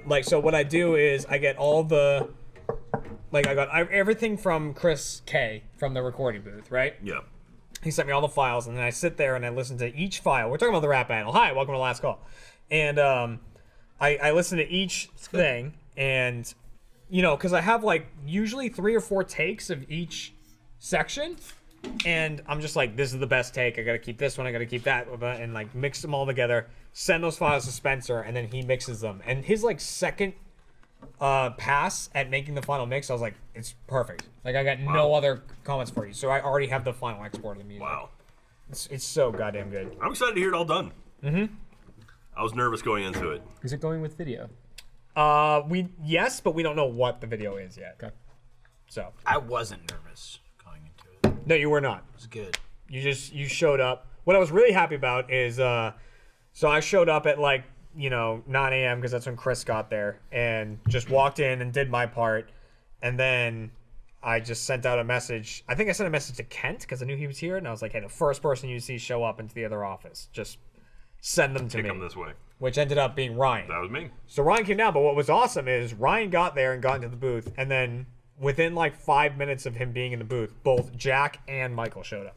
Like, so what I do is I get all the, like, I got everything from Chris K from the recording booth, right? Yeah. He sent me all the files, and then I sit there and I listen to each file. We're talking about the rap battle. Hi, welcome to Last Call. And I listen to each thing, and, you know, because I have, like, usually 3 or 4 takes of each section, and I'm just like, this is the best take. I got to keep this one. I got to keep that, and, like, mix them all together, send those files to Spencer, and then he mixes them. And his, like, second pass at making the final mix, I was like, it's perfect. Like, I got no other comments for you, so I already have the final export of the music. Wow. It's so goddamn good. I'm excited to hear it all done. Mm-hmm. I was nervous going into it. Is it going with video? Yes, but we don't know what the video is yet. Okay. So I wasn't nervous going into it. no, you were not. It was good. You showed up. What I was really happy about is so I showed up at like 9 a.m. because that's when Chris got there, and just walked in and did my part, and then I just sent out a message. I think I sent a message to Kent because I knew he was here, and I was like, hey, the first person you see show up into the other office, just send them to Take me. them this way. Which ended up being Ryan. That was me. So Ryan came down, but what was awesome is Ryan got there and got into the booth, and then within like 5 minutes of him being in the booth, both Jack and Michael showed up.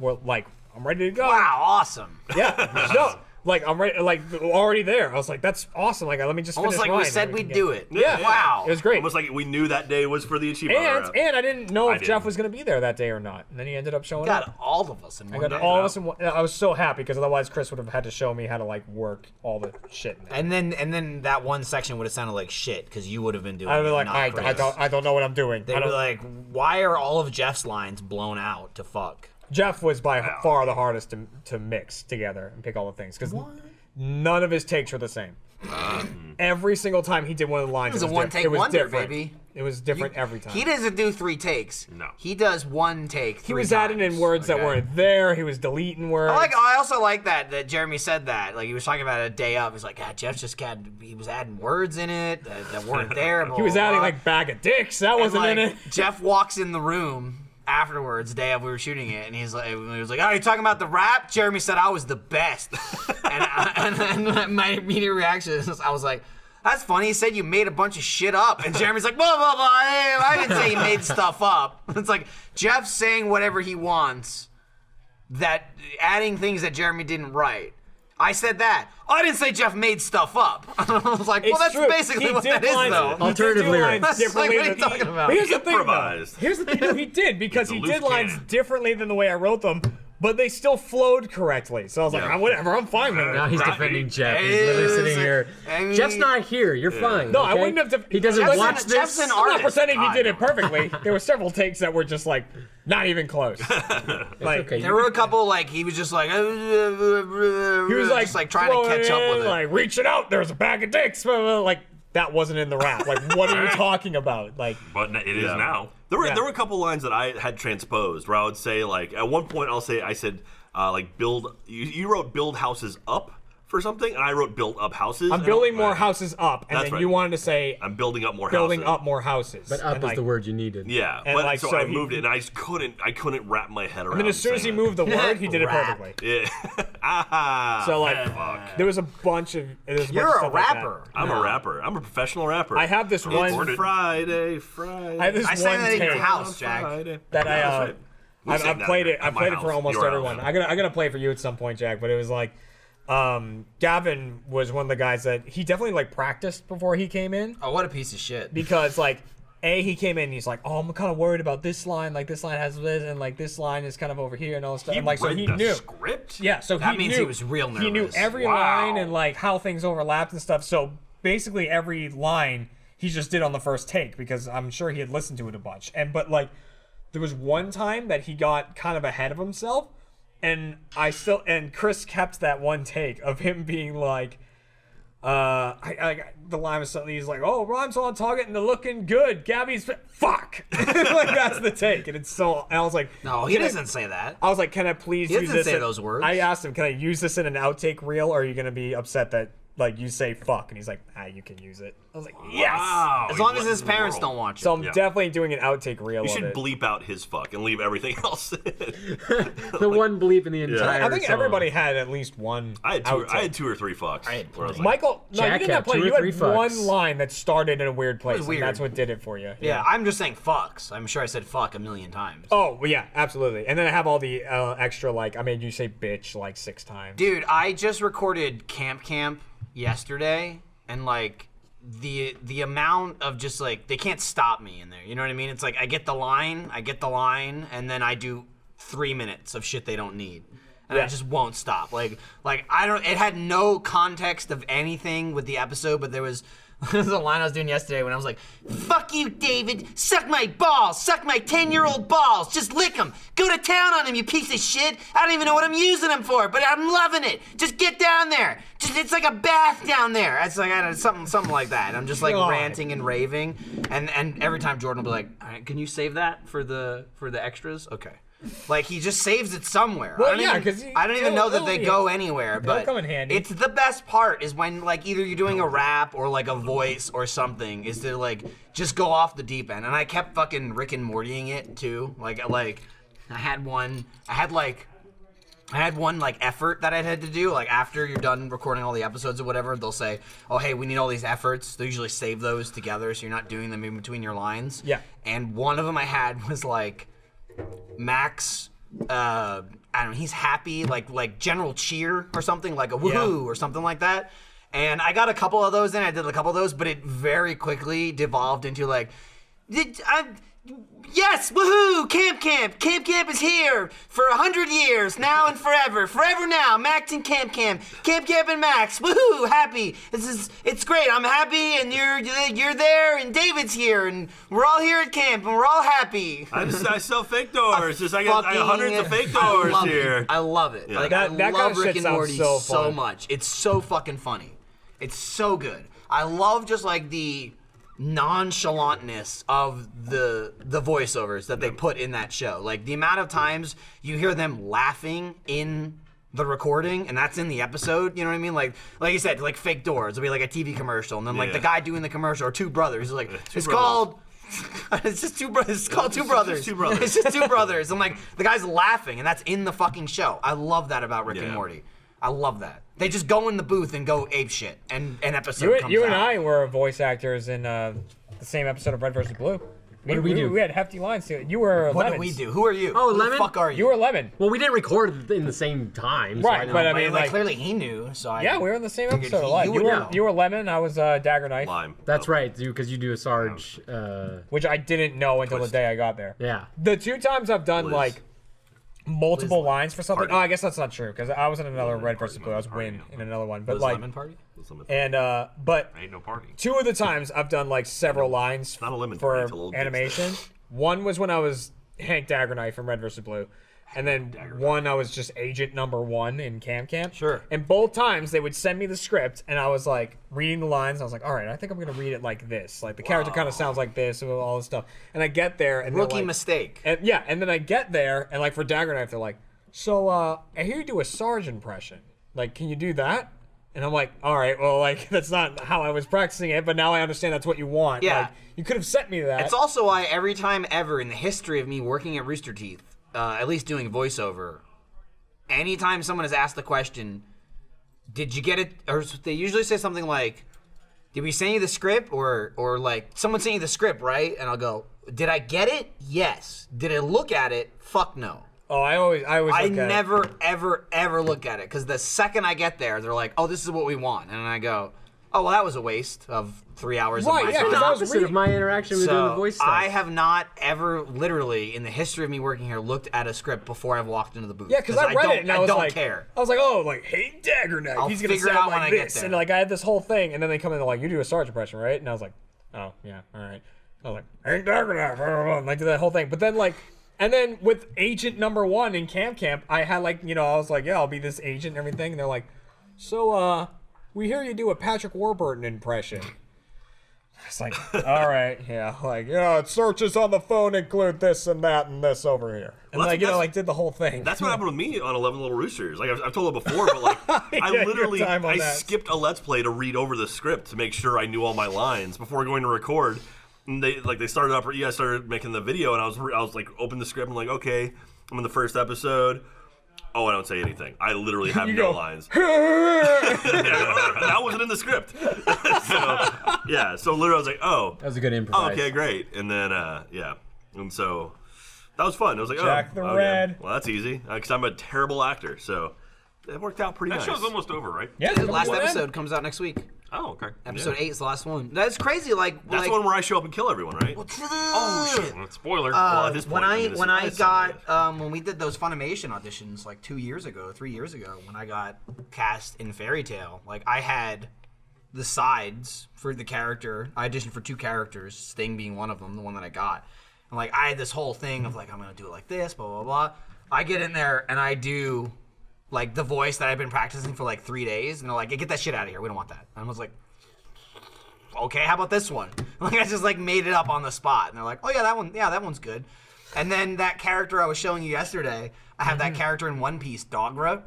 We're like, I'm ready to go. Wow, awesome. Yeah. No, like I'm ready, like already there. I was like, that's awesome. Like, let me just Almost finish like we Ryan said and we'd can do get- it. Yeah. Wow. It was great. Almost like we knew that day was for the achievement. And I didn't know if I Jeff didn't. was going to be there that day or not. And then he ended up showing Got up. all of us in I one got day. all of us in one. I was so happy because otherwise Chris would have had to show me how to like work all the shit in there. And then that one section would have sounded like shit because you would have been doing I'd be it, like, not I Chris. don't know what I'm doing. They'd be like, why are all of Jeff's lines blown out to fuck? Jeff was by far the hardest to mix together and pick all the things because none of his takes were the same. Every single time he did one of the lines, It was a it one-take was wonder, different. baby. It was different every time. He doesn't do 3 takes. No. He does 1 take. He was adding in words that weren't there. He was deleting words. I also like that Jeremy said that. Like, he was talking about it a day up. He's like, Jeff he was adding words in it that weren't there. He was adding like bag of dicks. That wasn't in it. Jeff walks in the room afterwards, day of we were shooting it, and he was like, "Oh, you talking about the rap?" Jeremy said I was the best, and my immediate reaction is, I was like, "That's funny." He said you made a bunch of shit up, and Jeremy's like, "Blah blah blah." I didn't say he made stuff up. It's like Jeff's saying whatever he wants, that adding things that Jeremy didn't write. I said that. I didn't say Jeff made stuff up. I was like, well, It's that's true. basically He what did that is, lines- though. he did Alternative do lyrics. lines That's like, differently what are you than- talking about? But here's the thing, though. Improvised. Here's the thing, though. He did because It's a he loose did lines cannon. differently than the way I wrote them, but they still flowed correctly. So I was like, Yeah. whatever, I'm fine with Now it. he's Right. defending Jeff. He's literally sitting here. I mean- Jeff's not here. You're fine. No, I okay? wouldn't have. He doesn't Listen, watch Jeff's this. an I'm not artist. pretending he God, did it no. perfectly. There were several takes that were just like not even close. Like okay. There were a couple, like, he was just like, he he was like, just like trying to throwing catch up in, with it. like reaching out. There's a bag of dicks. Like that wasn't in the rap. Like what are you talking about? Like But it is now. There were a couple lines that I had transposed where I would say, like, at one point I said like build. You wrote build houses up for something, and I wrote build up houses. I'm building more houses up, and That's then right. you wanted to say I'm building up more building houses. up more houses. But up and is like, the word you needed. Yeah, And but like, so so I he- moved it, and I just couldn't wrap my head around. And then as soon as he saying moved the word, he did it Rap. perfectly. that. Yeah. So like, Fuck. there was a bunch of. You're a rapper. I'm a rapper. I'm a professional rapper. I have this one. It's Friday. I have this I sang one that in your take house, Jack. Friday. that Yeah, that's right. We sang I've that played it. at I've my played it house, for almost your everyone. house. I'm gonna play it for you at some point, Jack. But it was like, Gavin was one of the guys that he definitely like practiced before he came in Oh, what a piece of shit. because like. He came in and he's like, oh, I'm kind of worried about this line. Like, this line has this, and like, this line is kind of over here and all this stuff. He And like, so read he the knew. script. Yeah, so That he means knew, he was real He knew nervous. every Wow. line and like how things overlapped and stuff. So basically, every line he just did on the first take because I'm sure he had listened to it a bunch. But like, there was one time that he got kind of ahead of himself, and Chris kept that one take of him being like, the line was something. He's like, "Oh, rhymes on target and they're looking good." Gabby's fuck. Like that's the take, and it's so. And I was like, No, he doesn't say that. I was like, "Can I please He use doesn't this?" say in-" those words. I asked him, "Can I use this in an outtake reel, or are you gonna be upset that like you say fuck, and he's like, you can use it. I was like, yes. Wow, As long as what his in the parents world? don't watch it. So I'm definitely doing an outtake reel You of should it. bleep out his fuck and leave everything else in. The one bleep in the entire I think song. everybody had at least one. I had outtake. 2 or 3 fucks. I had where I was like, Michael, no, you Jack didn't had have plenty. 2 or You had 3 fucks. one line that started in a weird place, weird. and that's what did it for you. Yeah, I'm just saying fucks. I'm sure I said fuck a million times. Oh, well, yeah, absolutely. And then I have all the extra, like, I made you say bitch like 6 times. Dude, I just recorded Camp yesterday, and like the amount of just like they can't stop me in there. You know what I mean? It's like I get the line, and then I do 3 minutes of shit they don't need. And I just won't stop. Like I don't. It had no context of anything with the episode, but there was a line I was doing yesterday when I was like, "Fuck you, David. Suck my balls. Suck my 10-year-old balls. Just lick them. Go to town on him, you piece of shit. I don't even know what I'm using them for, but I'm loving it. Just get down there. It's like a bath down there." It's like something like that. I'm just like ranting and raving, and every time Jordan will be like, "All right, can you save that for the extras?" Okay. Like he just saves it somewhere. Well, I don't even know that they go anywhere, but come in handy. it's the best part is when like either you're doing a rap or like a voice or something is to like just go off the deep end. And I kept fucking Rick and Mortying it too. Like I had one like effort that I had to do. Like after you're done recording all the episodes or whatever, they'll say, "Oh, hey, we need all these efforts." They usually save those together so you're not doing them in between your lines. Yeah. And one of them I had was like Max, I don't know, he's happy, like general cheer or something, like a woohoo or something like that. And I got a couple of those in, I did a couple of those, but it very quickly devolved into like, yes, woohoo, Camp is here for 100 years, now and forever now, Max and Camp and Max, woohoo, happy, it's great, I'm happy, and you're there, and David's here, and we're all here at camp, and we're all happy. I sell fake doors. I got hundreds of fake doors here. I love it. Yeah. Like, That I kind love of Rick shit and sounds Morty so so fun. much. It's so fucking funny. It's so good. I love just like the nonchalantness of the voiceovers that they put in that show. Like the amount of times you hear them laughing in the recording, and that's in the episode. You know what I mean? Like you said, like fake doors. It'll be like a TV commercial, and then like the guy doing the commercial or two brothers. Like it's called. It's just two brothers. It's called Two Brothers. It's just two brothers. And like the guy's laughing, and that's in the fucking show. I love that about Rick and Morty. I love that. They just go in the booth and go ape shit, and an episode comes You out. and I were voice actors in the same episode of Red vs. Blue. What did we do? We had hefty lines too. You were What Lemons. did we do? Who are you? Oh, Who Lemon? the fuck are you? You were Lemon. Well, we didn't record in the same time. So Right, I but don't- I mean, like like, clearly he knew. So I, yeah, we were in the same Figured episode. he- Live. you You would were know. you were Lemon. I was Dagger Knife, Lime. That's right, dude, because you do a Sarge. which I didn't know until Twist. the day I got there. Yeah. The 2 times I've done Liz. like multiple lines for something. Party. Oh, I guess that's not true because I was in another Red vs. Blue. I was Win in another one, but Liz like, Lemon Party? and but Ain't no party. 2 of the times I've done like several lines not a lemon for party, it's a little animation. One was when I was Hank Dagger Knife from Red vs. Blue. And then one I was just agent number 1 in Camp. Sure. And both times they would send me the script and I was like reading the lines. I was like, all right, I think I'm going to read it like this. Like the character kind of sounds like this and all this stuff. And I get there and they're Rookie like, mistake. and yeah, and then I get there and like for Dagger Knife, they're like, so I hear you do a Sarge impression. Like, can you do that? And I'm like, all right, well, like that's not how I was practicing it, but now I understand that's what you want. Yeah. Like, you could have sent me that. It's also why every time ever in the history of me working at Rooster Teeth, at least doing voiceover, anytime someone has asked the question, did you get it? Or they usually say something like, did we send you the script? Or like, someone sent you the script, right? And I'll go, did I get it? Yes. Did I look at it? Fuck no. Oh, I always I look at it. never, ever look at it. Because the second I get there, they're like, oh, this is what we want. And I go, oh, well, that was a waste of 3 hours of Right, my yeah, time. because the I was opposite of reading- my interaction with doing the So voice stuff. I have not ever, literally, in the history of me working here, looked at a script before I've walked into the booth. Yeah, because I read it and I was don't like, care. I was like, oh, like, hey, Dagger Knife. I'll He's gonna figure it sound out when like I get this, there. and like I had this whole thing, and then they come in and they're like, you do a Sarge impression, right? And I was like, oh yeah, all right. I was like, hey, Dagger Knife, and I did that whole thing. But then like, and then with agent number 1 in Camp, I had like, you know, I was like, yeah, I'll be this agent and everything, and they're like, so we hear you do a Patrick Warburton impression. It's like, all right, yeah, like, searches on the phone include this and that and this over here. And Well, did the whole thing. That's what happened with me on 11 Little Roosters. Like I've told it before, but like I skipped a Let's Play to read over the script to make sure I knew all my lines before going to record. And they started up. I started making the video, and I was like, open the script and like, okay, I'm in the first episode. Oh, I don't say anything. I literally have no lines. That wasn't in the script. So literally I was like, oh. That was a good improvise. Okay, great. And then, And so that was fun. I was like, Jack the Red. Well, that's easy. Because I'm a terrible actor. So it worked out pretty nice. That show's almost over, right? Yeah, The last episode comes out next week. Oh, okay. Episode 8 is the last one. That's crazy. That's the one where I show up and kill everyone, right? Oh shit! Spoiler. Well, at this point, When we did those Funimation auditions like 3 years ago, when I got cast in Fairy Tail, like I had the sides for the character. I auditioned for 2 characters, Sting being one of them, the one that I got. And like I had this whole thing of like I'm gonna do it like this, blah blah blah. I get in there and I do like the voice that I've been practicing for like 3 days, and they're like, hey, get that shit out of here. We don't want that. And I was like, okay, how about this one? Like I just like made it up on the spot, and they're like, oh yeah, that one's good. And then that character I was showing you yesterday, I have that character in One Piece, Dagger.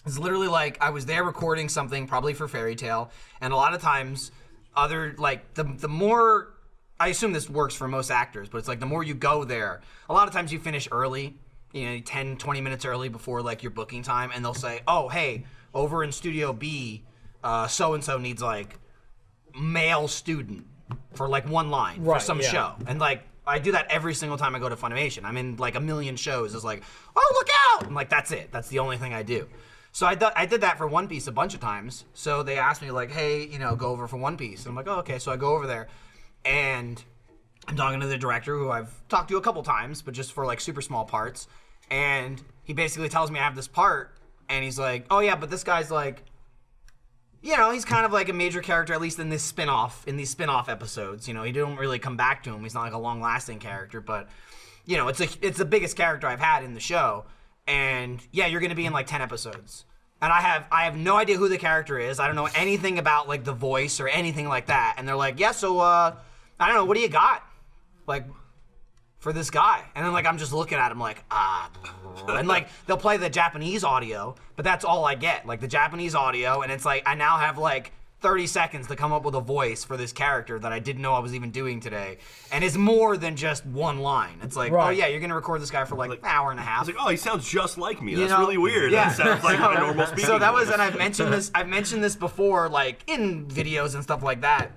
It's literally like I was there recording something, probably for Fairy Tail, and a lot of times, the more, I assume this works for most actors, but it's like the more you go there, a lot of times you finish early. 10, 20 minutes early before like your booking time, and they'll say, oh, hey, over in Studio B, so-and-so needs like male student for like one line for some show. And like, I do that every single time I go to Funimation. I'm in like a million shows. It's like, oh, look out! And like, that's it. That's the only thing I do. So I did that for One Piece a bunch of times. So they asked me like, hey, go over for One Piece. And I'm like, oh, okay. So I go over there, and I'm talking to the director, who I've talked to a couple times, but just for like super small parts. And he basically tells me I have this part, and he's like, oh yeah, but this guy's like, he's kind of like a major character, at least in these spin-off episodes. He don't really come back to him. He's not like a long-lasting character, but it's the biggest character I've had in the show. And yeah, you're gonna be in like 10 episodes. And I have no idea who the character is. I don't know anything about like the voice or anything like that. And they're like, yeah, so I don't know, what do you got? Like, for this guy. And then like I'm just looking at him like, and like they'll play the Japanese audio, but that's all I get, like the Japanese audio, and it's like I now have like 30 seconds to come up with a voice for this character that I didn't know I was even doing today, and it's more than just one line. It's like, oh yeah, you're gonna record this guy for like an hour and a half. It's like, oh, he sounds just like me. That's really weird. Yeah. That sounds like my normal speaking. So that was, and I've mentioned this before, like in videos and stuff like that.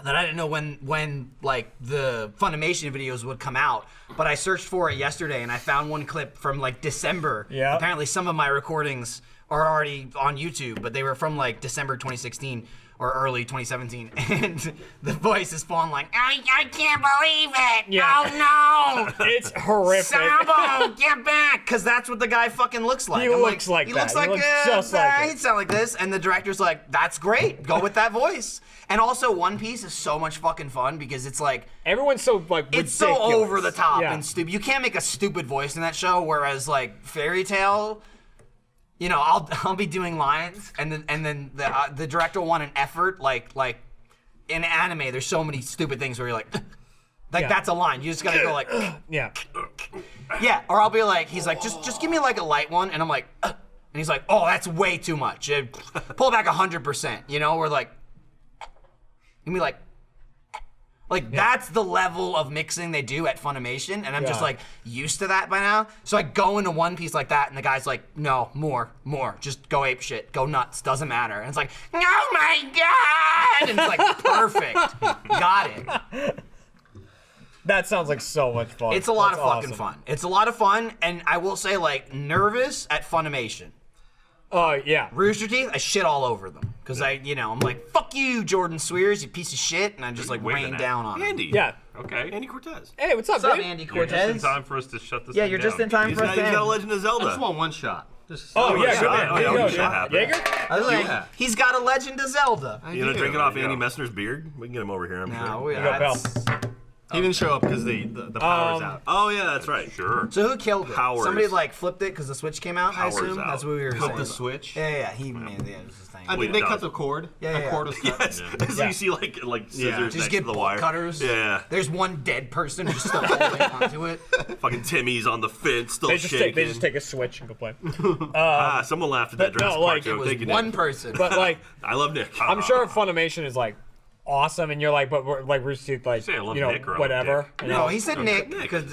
That I didn't know when like the Funimation videos would come out, but I searched for it yesterday and I found one clip from like December. Yeah. Apparently some of my recordings are already on YouTube, but they were from like December 2016 or early 2017, and the voice is falling like, I can't believe it. Yeah. Oh no. It's horrific. Sabo, get back, because that's what the guy fucking looks like. He looks like that. He looks just like it. He'd sound like this, and the director's like, that's great. Go with that voice. And also, One Piece is so much fucking fun because it's like everyone's so like ridiculous. It's so over the top and stupid. You can't make a stupid voice in that show. Whereas like Fairy Tail, I'll be doing lines, and then the director will want an effort. Like in anime, there's so many stupid things where you're like that's a line. You just gotta go like yeah. Or I'll be like, he's like, just give me like a light one, and I'm like, and he's like, oh, that's way too much. Pull back 100%. We're like. You mean like that's the level of mixing they do at Funimation, and I'm just like used to that by now. So I go into One Piece like that, and the guy's like, no, more, just go ape shit, go nuts, doesn't matter. And it's like, oh my god, and it's like perfect, got it. That sounds like so much fun. It's a lot of fucking fun. It's a lot of fun, and I will say like nervous at Funimation. Oh, yeah. Rooster Teeth, I shit all over them. Because I'm like, fuck you, Jordan Swears, you piece of shit. And I just like rain down on him. Andy. Yeah. Okay. Andy Cortez. Hey, what's up, What's up, Andy Cortez? You're just in time for us to shut this thing you're down. just in time for us to He's got a Legend of Zelda. I just want one shot. Oh, yeah, good man. Oh, There you go, shot dude. Jaeger? I was like, he's got a Legend of Zelda. You know, drinking off Andy Messner's beard? We can get him over here, I'm sure. No, You go, pal. He didn't show up because the power's out. Oh yeah, that's right. Sure. So who killed it? Powers. Somebody like flipped it because the switch came out. I Powers assume out. that's what we were Flip saying. the switch. Yeah, he made it was his thing. I Wait, think they no. cut the cord. Yeah. The cord was cut. Yes. So Yeah. you see like scissors Yeah. next Just to get the bolt wire. cutters. Yeah. There's one dead person who's still holding onto it. Fucking Timmy's on the fence, still They just shaking. take a switch and go play. Someone laughed at that but no, Jurassic like, Park it joke. Was Thank you, one Nick. person. But like, I love Nick. I'm sure Funimation is like awesome, and you're like, but we're, like Rooster Teeth, like Say I love you know, Nick or I love whatever. Dick. You No, know? he said Nick because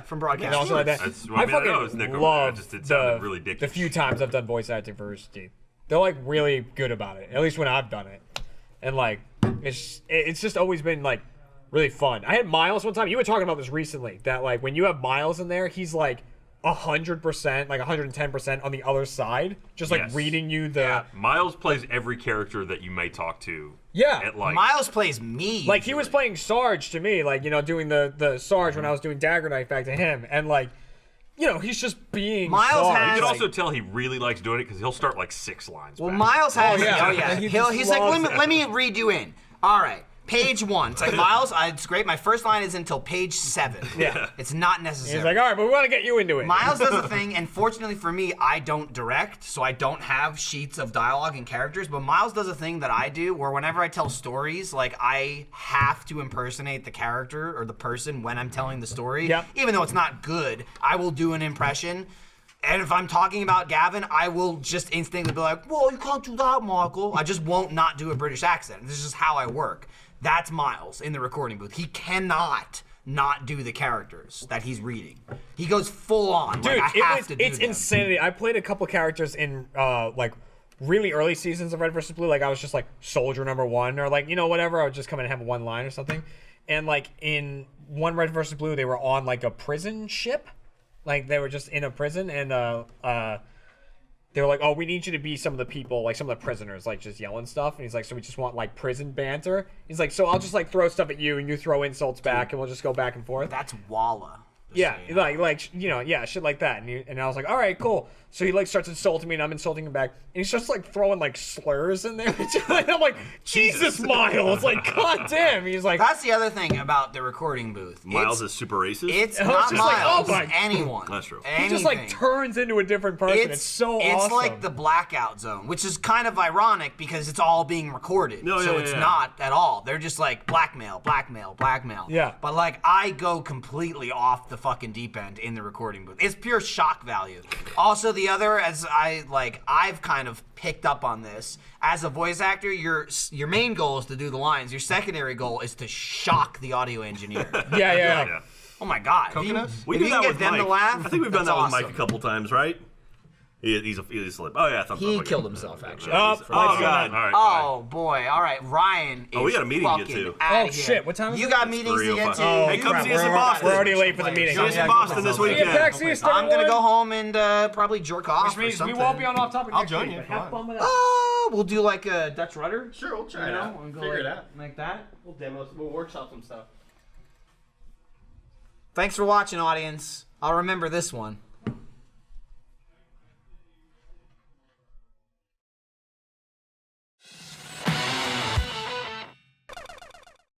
from broadcast. And also like that. That's- I I mean, I know it's fucking Nick, love it just- it sounded really the dickish. few times I've done voice acting for Rooster Teeth. They're like really good about it. At least when I've done it, and like it's just always been like really fun. I had Miles one time. You were talking about this recently. That like when you have Miles in there, he's like 100%, like 110% on the other side, just like Yes. reading you the Miles plays every character that you may talk to. Yeah. At like Miles plays me. like he was playing Sarge to me, like, you know, doing the Sarge when I was doing Dagger Knife back to him, and like, you know, he's just being Miles Sarge. has- You can like, also tell he really likes doing it because he'll start like 6 lines. Well, back. Miles has. Oh, yeah. Oh yeah. He just He's like, loves let me read you in. All right. Page 1. It's like, Miles, it's great. My first line is until page 7. Yeah. It's not necessary. he's like, all right, but we want to get you into it. Miles does a thing, and fortunately for me, I don't direct, so I don't have sheets of dialogue and characters, but Miles does a thing that I do where whenever I tell stories, like, I have to impersonate the character or the person when I'm telling the story. Yep. Even though it's not good, I will do an impression. And if I'm talking about Gavin, I will just instinctively be like, well, you can't do that, Michael. I just won't not do a British accent. This is just how I work. That's Miles in the recording booth. He cannot not do the characters that he's reading. He goes full on. Dude, like, I have to do it's them. insanity. I played a couple characters in like really early seasons of Red vs. Blue. Like I was just like soldier number 1 or like, you know, whatever. I would just come in and have one line or something. And like in one Red vs. Blue, they were on like a prison ship. Like they were just in a prison, and they were like, oh, we need you to be some of the people, like some of the prisoners, like just yelling stuff. And he's like, so we just want like prison banter. He's like, so I'll just like throw stuff at you and you throw insults back and we'll just go back and forth. That's Walla. Yeah, like you know, yeah, shit like that. And I was like, all right, cool. So he like starts insulting me, and I'm insulting him back. And he's just like throwing like slurs in there. And I'm like, Jesus, Miles, like, goddamn. He's like, That's the other thing about the recording booth. Miles is super racist. It's I was not just like, Miles. oh my- Anyone. That's true. he just like Anything. turns into a different person. It's so It's awesome. like the blackout zone, which is kind of ironic because it's all being recorded. No, so yeah, it's yeah. not at all. They're just like blackmail, blackmail, blackmail. Yeah. But like I go completely off the fucking deep end in the recording booth. It's pure shock value. Also, the other, as I've kind of picked up on this. As a voice actor, your main goal is to do the lines. Your secondary goal is to shock the audio engineer. yeah. Yeah. Oh my god. Coconuts? We if do you that can with get them Mike. to laugh, I think we've done that's that with Mike awesome. a couple times, right? He's a slip. Oh yeah, thumbs up. He Okay. killed himself, actually. Oh, Oh god. All right. Oh boy! All right, Ryan. Oh, we is got a meeting to get fucking to. outta Oh, here. shit, what time is You it? got It's meetings to 3:05. get to. Oh, Hey, come crap, see us in we're Boston. already late for the meeting. See us Yeah, in go Boston this for it. See you, weekend. Jack. See you, I'm gonna Starboy. go home and probably jerk off Which or means something. we won't be on off topic. I'll next join week, you. but have Fine. fun with that. We'll do like a Dutch rudder. Sure, we'll try You it know, out. and go Figure it like- out. like that. We'll demo. We'll workshop some stuff. Thanks for watching, audience. I'll remember this one.